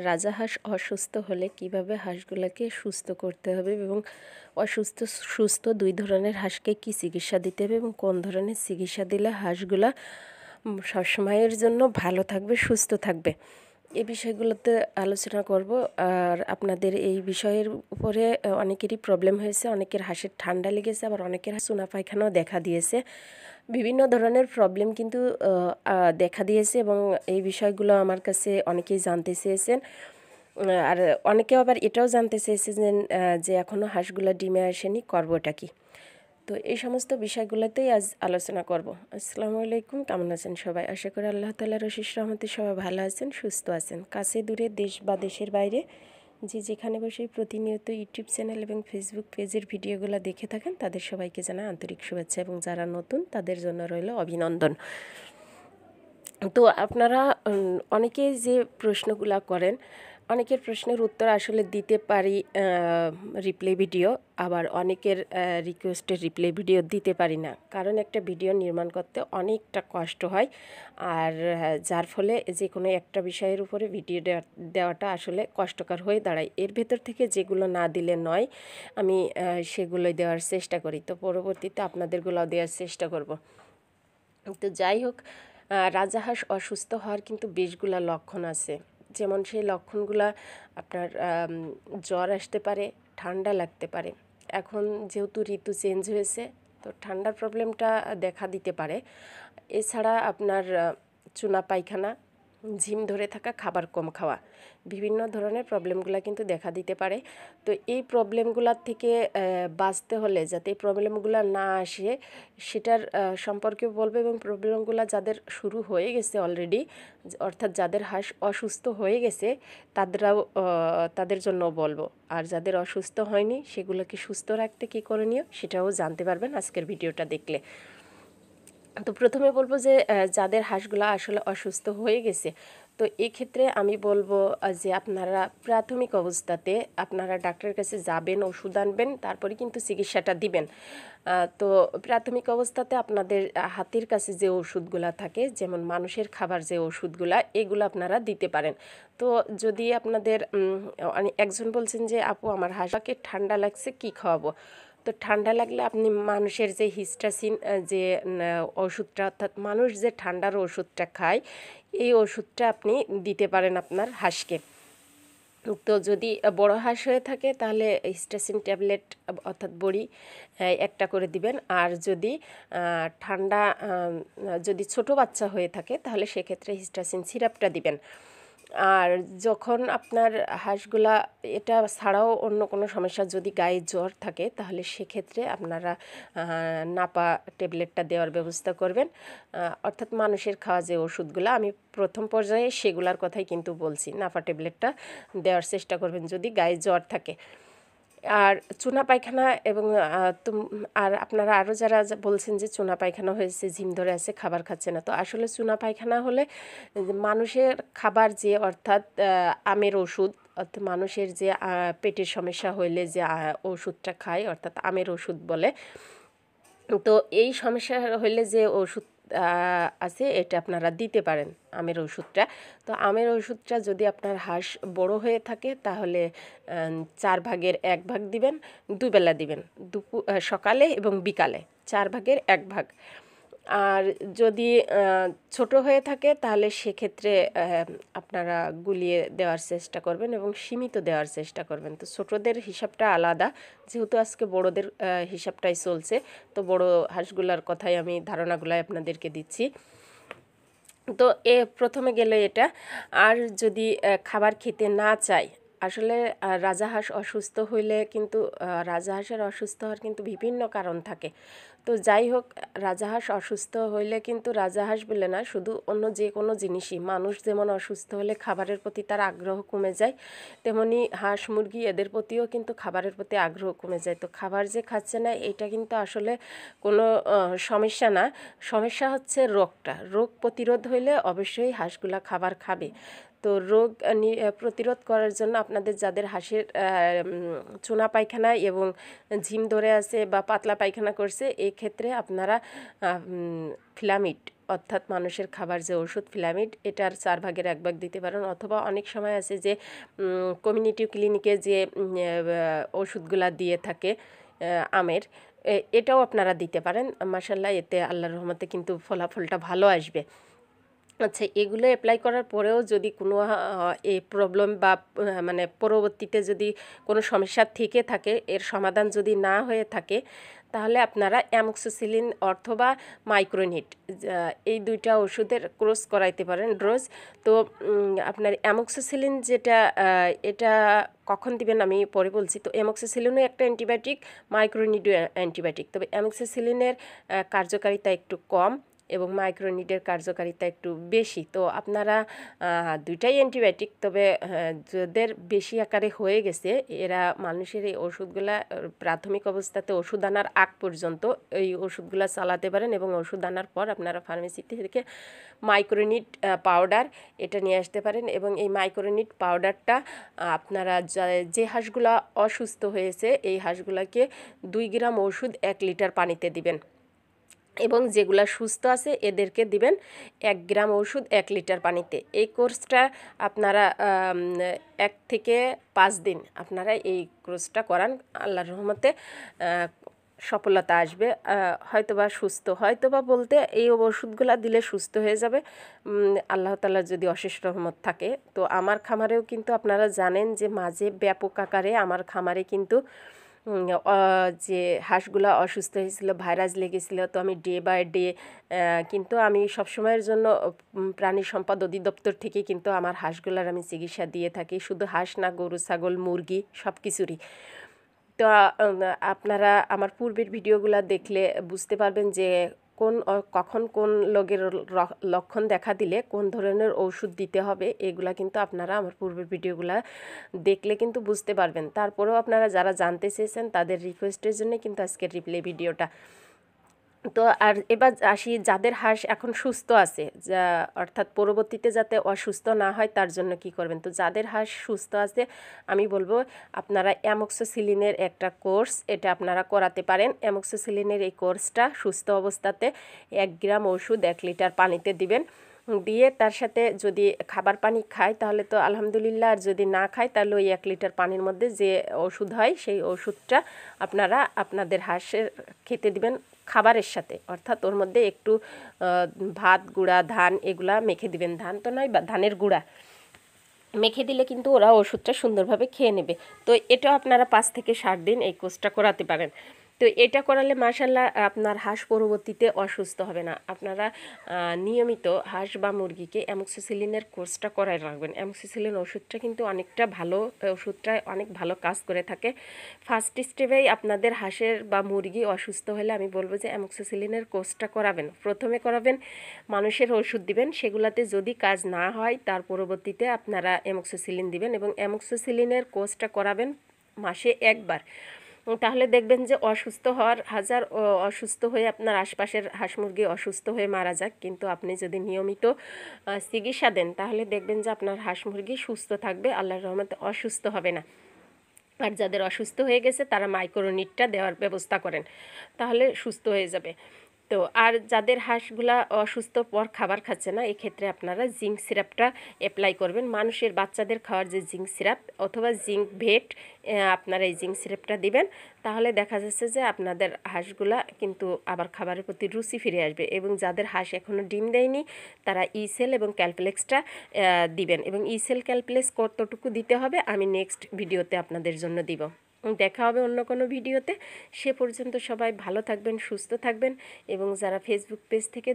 রাজাহাঁস অসুস্থ হলে কিভাবে হাঁসগুলোকে সুস্থ করতে হবে এবং অসুস্থ সুস্থ দুই ধরনের হাঁসকে কি চিকিৎসা দিতে হবে এবং কোন ধরনের চিকিৎসা দিলে হাঁসগুলা সবসময়ের জন্য ভালো থাকবে, সুস্থ থাকবে, এই বিষয়গুলোতে আলোচনা করব। আর আপনাদের এই বিষয়ের উপরে অনেকেরই প্রবলেম হয়েছে, অনেকের হাঁসের ঠান্ডা লেগেছে, আবার অনেকের চুনা পায়খানাও দেখা দিয়েছে। বিভিন্ন ধরনের প্রবলেম কিন্তু দেখা দিয়েছে এবং এই বিষয়গুলো আমার কাছে অনেকেই জানতে চেয়েছেন। আর অনেকে আবার এটাও জানতে চেয়েছেন যে এখনও হাঁসগুলো ডিমে আসেনি, করবোটা কি। তো এই সমস্ত বিষয়গুলোতেই আজ আলোচনা করব। আসসালামু আলাইকুম, কেমন আছেন সবাই? আশা করি আল্লাহ তাআলার অশেষ রহমতে সবাই ভালো আছেন, সুস্থ আছেন। কাছে দূরে, দেশ বা দেশের বাইরে যে যেখানে বসে প্রতিনিয়ত ইউটিউব চ্যানেল এবং ফেসবুক পেজের ভিডিওগুলো দেখে থাকেন তাদের সবাইকে জানাই আন্তরিক শুভেচ্ছা এবং যারা নতুন তাদের জন্য রইল অভিনন্দন। তো আপনারা অনেকেই যে প্রশ্নগুলো করেন, অনেকের প্রশ্নের উত্তর আসলে দিতে পারি রিপ্লাই ভিডিও, আবার অনেকের রিকোয়েস্টের রিপ্লাই ভিডিও দিতে পারি না, কারণ একটা ভিডিও নির্মাণ করতে অনেকটা কষ্ট হয়। আর যার ফলে যে কোনো একটা বিষয়ের উপরে ভিডিও দেওয়াটা আসলে কষ্টকর হয়ে দাঁড়ায়। এর ভেতর থেকে যেগুলো না দিলে নয়, আমি সেগুলোই দেওয়ার চেষ্টা করি। তো পরবর্তীতে আপনাদেরগুলো দেওয়ার চেষ্টা করব। তো যাই হোক, রাজাহাঁস অসুস্থ হওয়ার কিন্তু বেশগুলা লক্ষণ আছে। যেমন সেই লক্ষণগুলা আপনার জ্বর আসতে পারে, ঠান্ডা লাগতে পারে। এখন যেহেতু ঋতু চেঞ্জ হয়েছে, তো ঠান্ডার প্রবলেমটা দেখা দিতে পারে। এছাড়া আপনার চুনা পায়খানা, ঝিম ধরে থাকা, খাবার কম খাওয়া, বিভিন্ন ধরনের প্রবলেমগুলো কিন্তু দেখা দিতে পারে। তো এই প্রবলেমগুলোর থেকে বাঁচতে হলে যাতে এই প্রবলেমগুলো না আসে সেটার সম্পর্কে বলবো, এবং প্রবলেমগুলো যাদের শুরু হয়ে গেছে অলরেডি, অর্থাৎ যাদের হাঁস অসুস্থ হয়ে গেছে তাদের জন্য বলবো। আর যাদের অসুস্থ হয়নি সেগুলোকে সুস্থ রাখতে কী করণীয় সেটাও জানতে পারবেন আজকের ভিডিওটা দেখলে। তো প্রথমে বলবো যে যাদের হাঁসগুলো আসলে অসুস্থ হয়ে গেছে, তো এক্ষেত্রে আমি বলবো যে আপনারা প্রাথমিক অবস্থাতে আপনারা ডাক্তারের কাছে যাবেন, ওষুধ আনবেন, তারপরে কিন্তু চিকিৎসাটা দিবেন। তো প্রাথমিক অবস্থাতে আপনাদের হাতের কাছে যে ওষুধগুলা থাকে, যেমন মানুষের খাবার যে ওষুধগুলা, এগুলো আপনারা দিতে পারেন। তো যদি আপনাদের একজন বলছেন যে আপু আমার হাঁসকে ঠান্ডা লাগছে, কি খাওয়াবো? তো ঠান্ডা লাগলে আপনি মানুষের যে হিস্টাসিন যে ওষুধটা, অর্থাৎ মানুষ যে ঠান্ডার ওষুধটা খায়, এই ওষুধটা আপনি দিতে পারেন আপনার হাঁসকে। তো যদি বড় হাঁস হয়ে থাকে তাহলে হিস্টাসিন ট্যাবলেট অর্থাৎ বড়ি একটা করে দিবেন। আর যদি ঠান্ডা যদি ছোট বাচ্চা হয়ে থাকে তাহলে সেক্ষেত্রে হিস্টাসিন সিরাপটা দিবেন। আর যখন আপনার হাঁসগুলা এটা ছাড়াও অন্য কোনো সমস্যা, যদি গায়ে জ্বর থাকে, তাহলে সেক্ষেত্রে আপনারা নাপা ট্যাবলেটটা দেওয়ার ব্যবস্থা করবেন। অর্থাৎ মানুষের খাওয়া যে ওষুধগুলো, আমি প্রথম পর্যায়ে সেগুলার কথাই কিন্তু বলছি, নাপা ট্যাবলেটটা দেওয়ার চেষ্টা করবেন যদি গায়ে জ্বর থাকে। আর চুনা পায়খানা এবং আর আপনারা আরও যারা বলছেন যে চুনা পায়খানা হয়েছে, ঝিম ধরে আছে, খাবার খাচ্ছে না, তো আসলে চুনা পায়খানা হলে মানুষের খাবার যে, অর্থাৎ আমের ওষুধ, অর্থাৎ মানুষের যে পেটের সমস্যা হইলে যে ওষুধটা খায়, অর্থাৎ আমের ওষুধ বলে, তো এই সমস্যা হইলে যে ওষুধ আছে এটা আপনারা দিতে পারেন, আমের ওষুধটা। তো আমের ওষুধটা যদি আপনার হাঁস বড় হয়ে থাকে তাহলে 4 ভাগের 1 ভাগ দিবেন, দুবেলা দিবেন, সকালে এবং বিকালে 4 ভাগের 1 ভাগ। আর যদি ছোট হয়ে থাকে তাহলে সেক্ষেত্রে আপনারা গুলিয়ে দেওয়ার চেষ্টা করবেন এবং সীমিত দেওয়ার চেষ্টা করবেন। তো ছোটদের হিসাবটা আলাদা, যেহেতু আজকে বড়দের হিসাবটাই চলছে, তো বড় হাঁসগুলোর কথাই আমি ধারণাগুলাই আপনাদেরকে দিচ্ছি। তো প্রথমে গেলে এটা। আর যদি খাবার খেতে না চায়, আসলে রাজাহাঁস অসুস্থ হইলে কিন্তু রাজাহাঁসের অসুস্থ হওয়ার কিন্তু বিভিন্ন কারণ থাকে। তো যাই হোক, রাজাহাঁস অসুস্থ হইলে কিন্তু রাজাহাঁস বলে না, শুধু অন্য যে কোনো জিনিসই, মানুষ যেমন অসুস্থ হলে খাবারের প্রতি তার আগ্রহ কমে যায়, তেমনি হাঁস মুরগি এদের প্রতিও কিন্তু খাবারের প্রতি আগ্রহ কমে যায়। তো খাবার যে খাচ্ছে না এটা কিন্তু আসলে কোনো সমস্যা না, সমস্যা হচ্ছে রোগটা। রোগ প্রতিরোধ হইলে অবশ্যই হাঁসগুলা খাবার খাবে। তো রোগ প্রতিরোধ করার জন্য আপনাদের যাদের হাঁসের চুনা পায়খানা এবং ঝিম ধরে আছে বা পাতলা পায়খানা করছে, এই ক্ষেত্রে আপনারা ফ্লামিড অর্থাৎ মানুষের খাবার যে ওষুধ ফিলামিড, এটার 4 ভাগের 1 ভাগ দিতে পারেন। অথবা অনেক সময় আছে যে কমিউনিটি ক্লিনিকে যে ওষুধগুলা দিয়ে থাকে আমের, এটাও আপনারা দিতে পারেন। মাশাআল্লাহ, এতে আল্লাহর রহমতে কিন্তু ফলাফলটা ভালো আসবে। আচ্ছা, এগুলো অ্যাপ্লাই করার পরেও যদি কোনো এই প্রবলেম বা মানে পরবর্তীতে যদি কোনো সমস্যা থেকে থাকে, এর সমাধান যদি না হয়ে থাকে, তাহলে আপনারা অ্যামোক্সিসিলিন অথবা মাইক্রোনিট এই দুইটা ওষুধের কোর্স করাইতে পারেন ডোজ। তো আপনার অ্যামোক্সিসিলিন যেটা, এটা কখন দিবেন আমি পরে বলছি। তো অ্যামোক্সিসিলিনও একটা অ্যান্টিবায়োটিক, মাইক্রোনিডও অ্যান্টিবায়োটিক, তবে অ্যামোক্সিসিলিনের কার্যকারিতা একটু কম এবং মাইক্রোনিডের কার্যকারিতা একটু বেশি। তো আপনারা দুইটাই অ্যান্টিবায়োটিক, তবে যাদের বেশি আকারে হয়ে গেছে, এরা মানুষের এই ওষুধগুলা প্রাথমিক অবস্থাতে ওষুধ আনার আগ পর্যন্ত এই ওষুধগুলা চালাতে পারেন, এবং ওষুধ আনার পর আপনারা ফার্মেসি থেকে মাইক্রোনিড পাউডার এটা নিয়ে আসতে পারেন। এবং এই মাইক্রোনিড পাউডারটা আপনারা যে হাঁসগুলা অসুস্থ হয়েছে, এই হাঁসগুলাকে 2 গ্রাম ওষুধ 1 লিটার পানিতে দিবেন, এবং যেগুলা সুস্থ আছে এদেরকে দিবেন 1 গ্রাম ওষুধ 1 লিটার পানিতে। এই কোর্সটা আপনারা 1 থেকে 5 দিন আপনারা এই কোর্সটা করান, আল্লাহর রহমতে সফলতা আসবে। হয়তোবা সুস্থ, হয়তোবা বলতে এই ওষুধগুলা দিলে সুস্থ হয়ে যাবে আল্লাহ তাআলার যদি অশেষ রহমত থাকে। তো আমার খামারেও কিন্তু আপনারা জানেন যে মাঝে ব্যাপক আকারে আমার খামারে কিন্তু যে হাঁসগুলা অসুস্থ হয়েছিল, ভাইরাস লেগেছিল। তো আমি ডে বাই ডে কিন্তু আমি সবসময়ের জন্য প্রাণী সম্পদ অধিদপ্তর থেকে কিন্তু আমার হাঁসগুলার আমি চিকিৎসা দিয়ে থাকি, শুধু হাঁস না, গরু, ছাগল, মুরগি সব কিছুরই। তো আপনারা আমার পূর্বের ভিডিওগুলো দেখলে বুঝতে পারবেন যে কখন কোন রোগের লক্ষণ দেখা দিলে কোন ধরনের ওষুধ দিতে হবে, এগুলা কিন্তু আপনারা আমার পূর্বের ভিডিওগুলা দেখলে কিন্তু বুঝতে পারবেন। তারপরেও আপনারা যারা জানতে চেয়েছেন তাদের রিকোয়েস্টের জন্য কিন্তু আজকের রিপ্লে ভিডিওটা। তো আর এবার আসি, যাদের হাঁস এখন সুস্থ আছে, যা অর্থাৎ পরবর্তীতে যাতে অসুস্থ না হয় তার জন্য কি করবেন। তো যাদের হাঁস সুস্থ আছে, আমি বলবো আপনারা অ্যামোক্সিসিলিনের একটা কোর্স এটা আপনারা করাতে পারেন। অ্যামোক্সিসিলিনের এই কোর্সটা সুস্থ অবস্থাতে 1 গ্রাম ওষুধ 1 লিটার পানিতে দিবেন, দিয়ে তার সাথে যদি খাবার পানি খায় তাহলে তো আলহামদুলিল্লাহ, আর যদি না খায় তাহলে ওই 1 লিটার পানির মধ্যে যে ওষুধ হয় সেই ওষুধটা আপনারা আপনাদের হাঁসের খেতে দিবেন খাবারের সাথে, অর্থাৎ ওর মধ্যে একটু ভাত গুঁড়া, ধান এগুলা মেখে দিবেন। ধান তো নয়, বা ধানের গুঁড়া মেখে দিলে কিন্তু ওরা ওষুধটা সুন্দরভাবে খেয়ে নেবে। তো এটা আপনারা 5 থেকে 7 দিন এই কোর্সটা করাতে পারেন। তো এটা করালে মাশাআল্লাহ আপনার হাঁস পরবর্তীতে অসুস্থ হবে না। আপনারা নিয়মিত হাঁস বা মুরগিকে অ্যামোক্সিসিলিনের কোর্সটা করাই রাখবেন। অ্যামোক্সিসিলিন ওষুধটা কিন্তু অনেকটা ভালো, ওষুধটা অনেক ভালো কাজ করে থাকে। ফার্স্ট স্টেপেই আপনাদের হাঁসের বা মুরগি অসুস্থ হলে আমি বলবো যে অ্যামোক্সিসিলিনের কোর্সটা করাবেন। প্রথমে করাবেন, মানুষের ওষুধ দিবেন, সেগুলাতে যদি কাজ না হয় তার পরবর্তীতে আপনারা অ্যামোক্সিসিলিন দিবেন, এবং অ্যামোক্সিসিলিনের কোর্সটা করাবেন মাসে 1 বার। তাহলে দেখবেন যে অসুস্থ হওয়ার হাজার অসুস্থ হয়ে আপনার আশপাশের হাঁস মুরগি অসুস্থ হয়ে মারা যাক, কিন্তু আপনি যদি নিয়মিত চিকিৎসা দেন তাহলে দেখবেন যে আপনার হাঁস মুরগি সুস্থ থাকবে, আল্লাহর রহমতে অসুস্থ হবে না। আর যাদের অসুস্থ হয়ে গেছে তারা মাইক্রোনিটটা দেওয়ার ব্যবস্থা করেন, তাহলে সুস্থ হয়ে যাবে। তো আর যাদের হাঁসগুলা অসুস্থ পর খাবার খাচ্ছে না, এক্ষেত্রে আপনারা জিঙ্ক সিরাপটা অ্যাপ্লাই করবেন। মানুষের বাচ্চাদের খাওয়ার যে জিঙ্ক সিরাপ অথবা জিঙ্ক ভেট, আপনারা এই জিঙ্ক সিরাপটা দিবেন, তাহলে দেখা যাচ্ছে যে আপনাদের হাঁসগুলা কিন্তু আবার খাবারের প্রতি রুচি ফিরে আসবে। এবং যাদের হাঁস এখনও ডিম দেয়নি তারা ইসেল এবং ক্যালপ্লেক্সটা দিবেন, এবং ইসেল ক্যালপ্লেক্স কতটুকু দিতে হবে আমি নেক্সট ভিডিওতে আপনাদের জন্য দিব। দেখা হবে অন্য কোনো ভিডিওতে। সে পর্যন্ত সবাই ভালো থাকবেন, সুস্থ থাকবেন, এবং যারা ফেসবুক পেজ থেকে